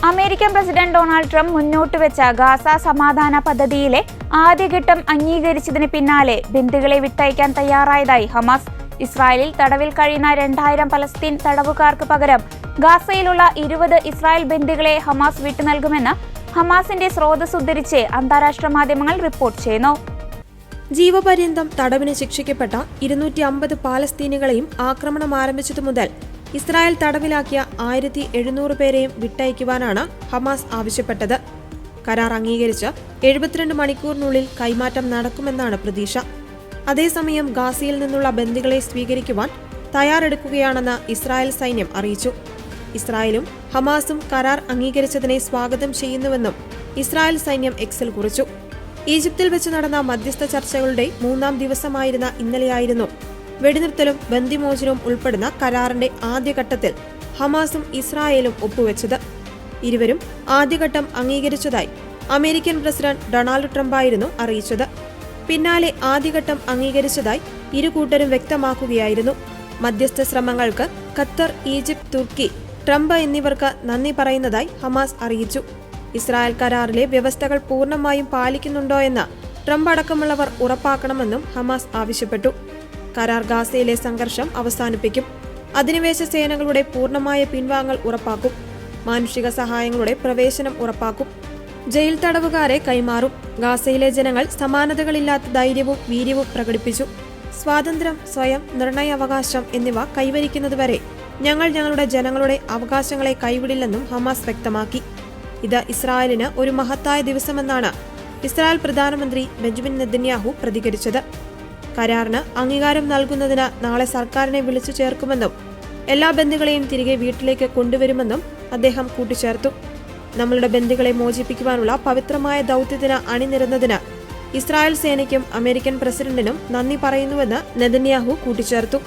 American president Donald Trump മുന്നോട്ട് വെച്ച Gaza സമാധാന പദ്ധതിയിലെ ആദ്യഘട്ടം അംഗീകരിച്ചതിന് പിന്നാലെ ബന്ദികളെ വിട്ടയക്കാൻ തയ്യാറായതായി ഹമാസ്. ഇസ്രായേലിൽ തടവിൽ കഴിയുന്ന 2000 പലസ്തീൻ തടവുകാർക്ക് പകരം ഗാസയിലുള്ള 20 ഇസ്രായേൽ ബന്ദികളെ ഹമാസ് വിട്ടുനൽകുമെന്ന് ഹമാസിന്റെ സ്രോതസ് ഉദ്ധരിച്ച് അന്താരാഷ്ട്ര മാധ്യമങ്ങൾ റിപ്പോർട്ട് ചെയ്യുന്നു. ജീവപര്യന്തം തടവിന് ശിക്ഷിക്കപ്പെട്ട 250 പാലസ്തീനികളെയും ആക്രമണം ആരംഭിച്ചതു മുതൽ ഇസ്രായേൽ തടവിലാക്കിയ 1700 പേരെയും വിട്ടയക്കുവാനാണ് ഹമാസ് ആവശ്യപ്പെട്ടത്. കരാർ അംഗീകരിച്ച് 72 മണിക്കൂറിനുള്ളിൽ കൈമാറ്റം നടക്കുമെന്നാണ് പ്രതീക്ഷ. അതേസമയം ഗാസയിൽ നിന്നുള്ള ബന്ദികളെ സ്വീകരിക്കുവാൻ തയ്യാറെടുക്കുകയാണെന്ന് ഇസ്രായേൽ സൈന്യം അറിയിച്ചു. ഇസ്രായേലും ഹമാസും കരാർ അംഗീകരിച്ചതിനെ സ്വാഗതം ചെയ്യുന്നുവെന്നും ഇസ്രായേൽ സൈന്യം എക്സിൽ കുറിച്ചു. ഈജിപ്തിൽ വെച്ച് നടന്ന മധ്യസ്ഥ ചർച്ചകളുടെ 3-ാം ദിവസമായിരുന്ന ഇന്നലെയായിരുന്നു വെടിനിർത്തലും ബന്ദിമോചനവും ഉൾപ്പെടുന്ന കരാറിന്റെ ആദ്യഘട്ടത്തിൽ ഹമാസും ഇസ്രായേലും ഒപ്പുവെച്ചത്. ഇരുവരും ആദ്യഘട്ടം അംഗീകരിച്ചതായി അമേരിക്കൻ പ്രസിഡന്റ് ഡൊണാൾഡ് ട്രംപായിരുന്നു അറിയിച്ചത്. പിന്നാലെ ആദ്യഘട്ടം അംഗീകരിച്ചതായി ഇരു കൂട്ടരും വ്യക്തമാക്കുകയായിരുന്നു. മധ്യസ്ഥ ശ്രമങ്ങൾക്ക് ഖത്തർ, ഈജിപ്ത്, തുർക്കി, ട്രംപ് എന്നിവർക്ക് നന്ദി പറയുന്നതായി ഹമാസ് അറിയിച്ചു. ഇസ്രായേൽ കരാറിലെ വ്യവസ്ഥകൾ പൂർണ്ണമായും പാലിക്കുന്നുണ്ടോ എന്ന് ട്രംപ് അടക്കമുള്ളവർ ഉറപ്പാക്കണമെന്നും ഹമാസ് ആവശ്യപ്പെട്ടു. കരാർ ഗാസയിലെ സംഘർഷം അവസാനിപ്പിക്കും. അധിനിവേശ സേനകളുടെ പൂർണ്ണമായ പിൻവാങ്ങൽ ഉറപ്പാക്കും. മാനുഷിക സഹായങ്ങളുടെ പ്രവേശനം ഉറപ്പാക്കും. ജയിൽ തടവുകാരെ കൈമാറും. ഗാസയിലെ ജനങ്ങൾ സമാനതകളില്ലാത്ത ധൈര്യവും വീര്യവും പ്രകടിപ്പിച്ചു. സ്വാതന്ത്ര്യം, സ്വയം നിർണയാവകാശം എന്നിവ കൈവരിക്കുന്നതുവരെ ഞങ്ങൾ ഞങ്ങളുടെ ജനങ്ങളുടെ അവകാശങ്ങളെ കൈവിടില്ലെന്നും ഹമാസ് വ്യക്തമാക്കി. ഇത് ഇസ്രായേലിന് ഒരു മഹത്തായ ദിവസമെന്നാണ് ഇസ്രായേൽ പ്രധാനമന്ത്രി ബെഞ്ചമിൻ നെതന്യാഹു പ്രതികരിച്ചത്. കരാറിന് അംഗീകാരം നൽകുന്നതിന് നാളെ സർക്കാരിനെ വിളിച്ചു ചേർക്കുമെന്നും എല്ലാ ബന്ദികളെയും തിരികെ വീട്ടിലേക്ക് കൊണ്ടുവരുമെന്നും അദ്ദേഹം കൂട്ടിച്ചേർത്തു. നമ്മളുടെ ബന്ദികളെ മോചിപ്പിക്കുവാനുള്ള പവിത്രമായ ദൗത്യത്തിന് അണിനിരുന്നതിന് ഇസ്രായേൽ സേനയ്ക്കും അമേരിക്കൻ പ്രസിഡന്റിനും നന്ദി പറയുന്നുവെന്ന് നെതന്യാഹു കൂട്ടിച്ചേർത്തു.